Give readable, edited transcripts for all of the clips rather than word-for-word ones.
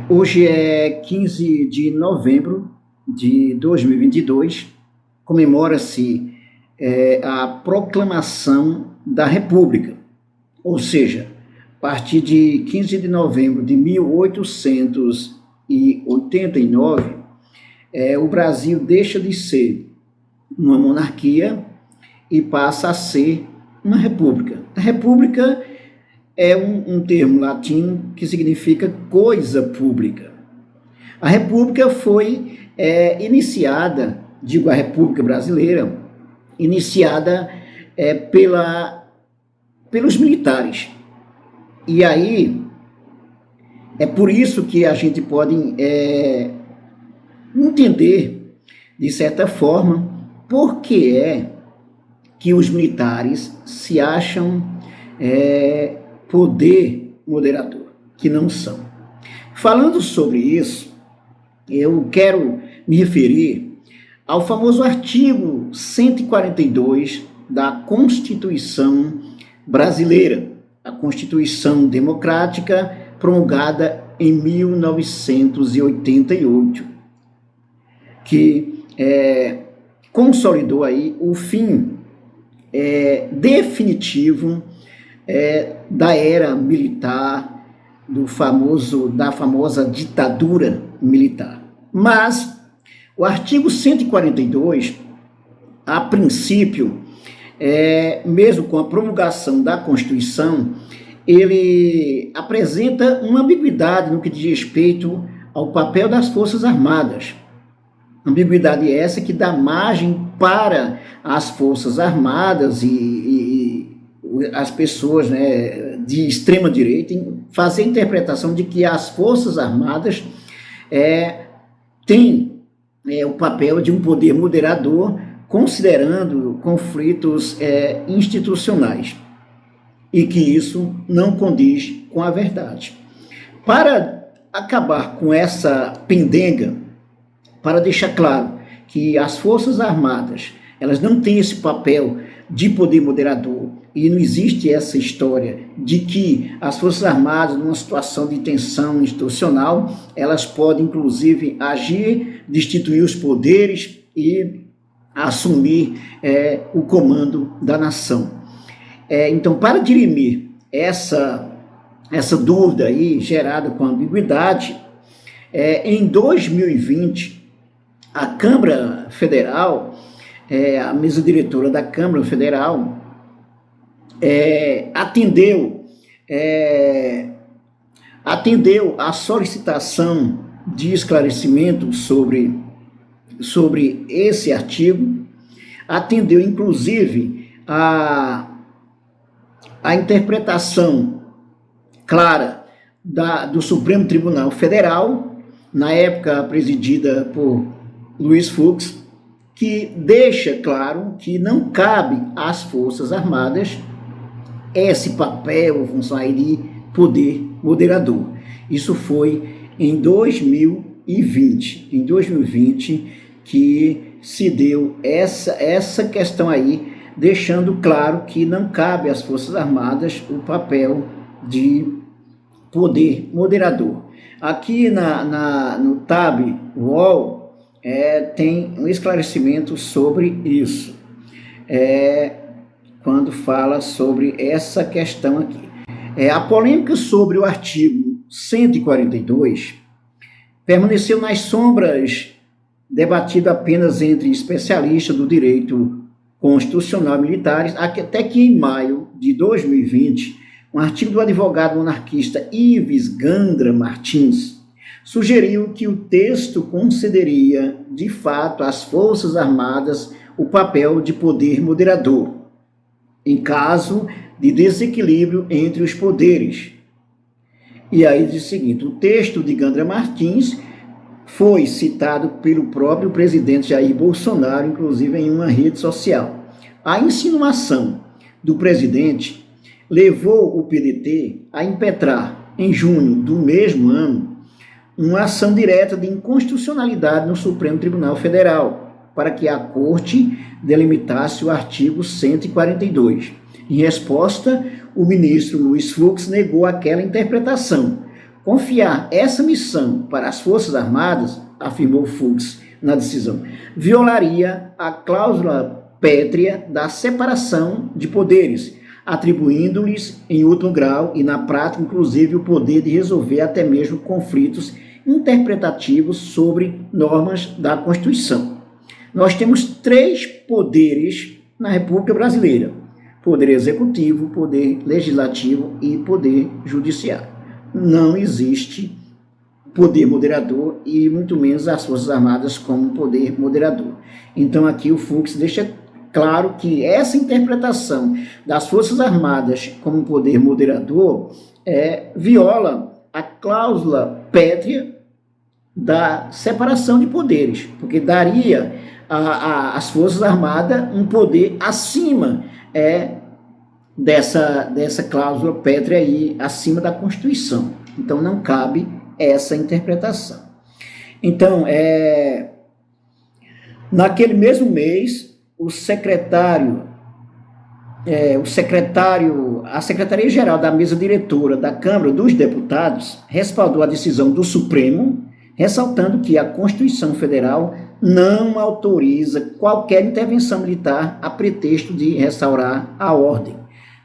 Hoje é 15 de novembro de 2022, comemora-se a proclamação da República, ou seja, a partir de 15 de novembro de 1889, o Brasil deixa de ser uma monarquia e passa a ser uma república. A república é um termo latino que significa coisa pública. A república foi iniciada, digo a República Brasileira, iniciada pelos militares. E aí, é por isso que a gente pode entender, de certa forma, por que é que os militares se acham poder moderador, que não são. Falando sobre isso, eu quero me referir ao famoso artigo 142 da Constituição Brasileira, a Constituição Democrática promulgada em 1988, que consolidou aí o fim definitivo da era militar, da famosa ditadura militar. Mas o artigo 142, a princípio, mesmo com a promulgação da Constituição, ele apresenta uma ambiguidade no que diz respeito ao papel das Forças Armadas. Ambiguidade essa que dá margem para as Forças Armadas e as pessoas de extrema direita fazer a interpretação de que as Forças Armadas têm o papel de um poder moderador, considerando conflitos institucionais, e que isso não condiz com a verdade. Para acabar com essa pendenga, para deixar claro que as Forças Armadas elas não têm esse papel de poder moderador, e não existe essa história de que as Forças Armadas, numa situação de tensão institucional, elas podem, inclusive, agir, destituir os poderes e assumir o comando da nação. Então, para dirimir essa dúvida aí, gerada com ambiguidade, em 2020, a Câmara Federal, a mesa diretora da Câmara Federal, atendeu a solicitação de esclarecimento sobre esse artigo, atendeu inclusive a interpretação clara do Supremo Tribunal Federal, na época presidida por Luiz Fux, que deixa claro que não cabe às Forças Armadas esse papel, função aí de poder moderador. Isso foi em 2020. Em 2020 que se deu essa questão aí, deixando claro que não cabe às Forças Armadas o papel de poder moderador. Aqui no Tab UOL tem um esclarecimento sobre isso, quando fala sobre essa questão aqui. A polêmica sobre o artigo 142 permaneceu nas sombras, debatido apenas entre especialistas do direito constitucional e militares, até que em maio de 2020, um artigo do advogado monarquista Ives Gandra Martins sugeriu que o texto concederia, de fato, às Forças Armadas o papel de poder moderador, em caso de desequilíbrio entre os poderes. E aí diz o seguinte: o texto de Gandra Martins foi citado pelo próprio presidente Jair Bolsonaro, inclusive em uma rede social. A insinuação do presidente levou o PDT a impetrar, em junho do mesmo ano, uma ação direta de inconstitucionalidade no Supremo Tribunal Federal, para que a Corte delimitasse o artigo 142. Em resposta, o ministro Luiz Fux negou aquela interpretação, Confiar essa missão para as Forças Armadas, afirmou Fux na decisão, violaria a cláusula pétrea da separação de poderes, atribuindo-lhes, em último grau e na prática, inclusive, o poder de resolver até mesmo conflitos interpretativos sobre normas da Constituição. Nós temos 3 poderes na República Brasileira: poder executivo, poder legislativo e poder judiciário. Não existe poder moderador e muito menos as Forças Armadas como poder moderador. Então aqui o Fux deixa claro que essa interpretação das Forças Armadas como poder moderador viola a cláusula pétrea da separação de poderes, porque daria às Forças Armadas um poder acima dessa cláusula pétrea aí, acima da Constituição. Então não cabe essa interpretação. Então, naquele mesmo mês, a Secretaria-Geral da Mesa Diretora da Câmara dos Deputados respaldou a decisão do Supremo, ressaltando que a Constituição Federal não autoriza qualquer intervenção militar a pretexto de restaurar a ordem.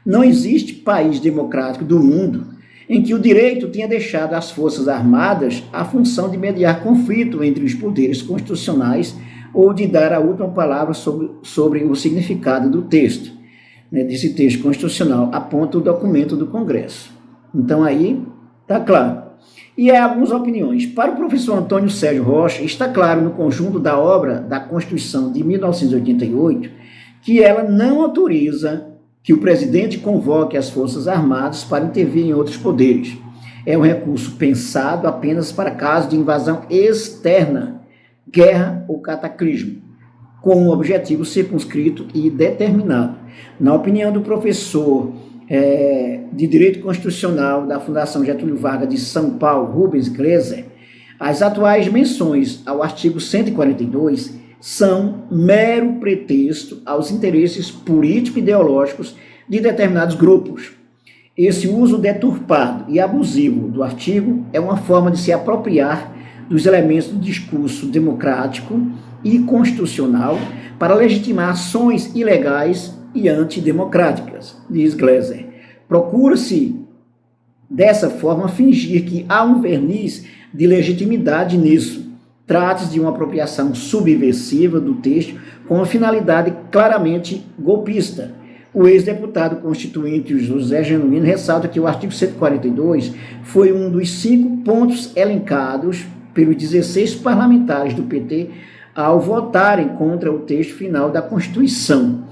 Não existe país democrático do mundo em que o direito tenha deixado às Forças Armadas a função de mediar conflito entre os poderes constitucionais ou de dar a última palavra sobre o significado do texto, desse texto constitucional, aponta o documento do Congresso. Então aí está claro. E algumas opiniões. Para o professor Antônio Sérgio Rocha, está claro no conjunto da obra da Constituição de 1988 que ela não autoriza que o presidente convoque as Forças Armadas para intervir em outros poderes. É um recurso pensado apenas para casos de invasão externa, guerra ou cataclismo, com um objetivo circunscrito e determinado. Na opinião do professor de Direito Constitucional da Fundação Getúlio Vargas de São Paulo, Rubens Gleiser, as atuais menções ao artigo 142 são mero pretexto aos interesses político-ideológicos de determinados grupos. Esse uso deturpado e abusivo do artigo é uma forma de se apropriar dos elementos do discurso democrático e constitucional para legitimar ações ilegais e antidemocráticas, diz Gleiser. Procura-se, dessa forma, fingir que há um verniz de legitimidade nisso. Trata-se de uma apropriação subversiva do texto com uma finalidade claramente golpista. O ex-deputado constituinte José Genuíno ressalta que o artigo 142 foi um dos 5 pontos elencados pelos 16 parlamentares do PT ao votarem contra o texto final da Constituição,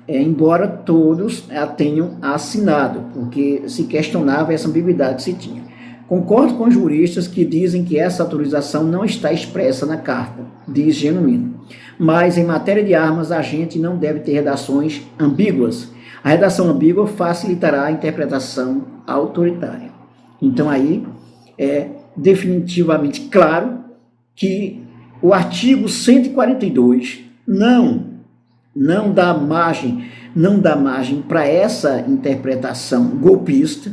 embora todos a tenham assinado, porque se questionava essa ambiguidade que se tinha. Concordo com os juristas que dizem que essa autorização não está expressa na carta, diz Genuíno. Mas, em matéria de armas, a gente não deve ter redações ambíguas. A redação ambígua facilitará a interpretação autoritária. Então, aí é definitivamente claro que o artigo 142 não dá margem para essa interpretação golpista.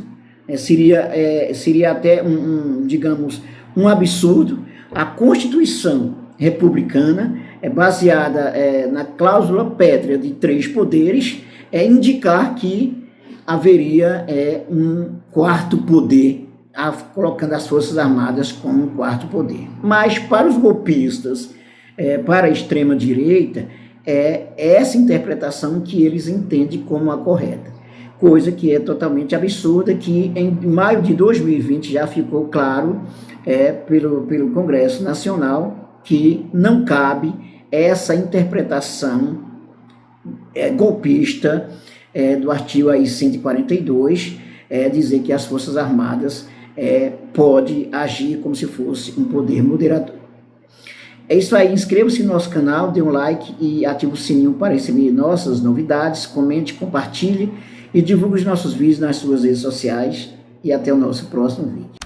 Seria até digamos, um absurdo. A Constituição republicana é baseada na cláusula pétrea de 3 poderes, indicar que haveria um 4º poder, colocando as Forças Armadas como um 4º poder. Mas para os golpistas, para a extrema-direita, é essa interpretação que eles entendem como a correta. Coisa que é totalmente absurda, que em maio de 2020 já ficou claro pelo Congresso Nacional que não cabe essa interpretação golpista do artigo aí 142, dizer que as Forças Armadas pode agir como se fosse um poder moderador. É isso aí, inscreva-se no nosso canal, dê um like e ative o sininho para receber nossas novidades, comente, compartilhe e divulgue os nossos vídeos nas suas redes sociais e até o nosso próximo vídeo.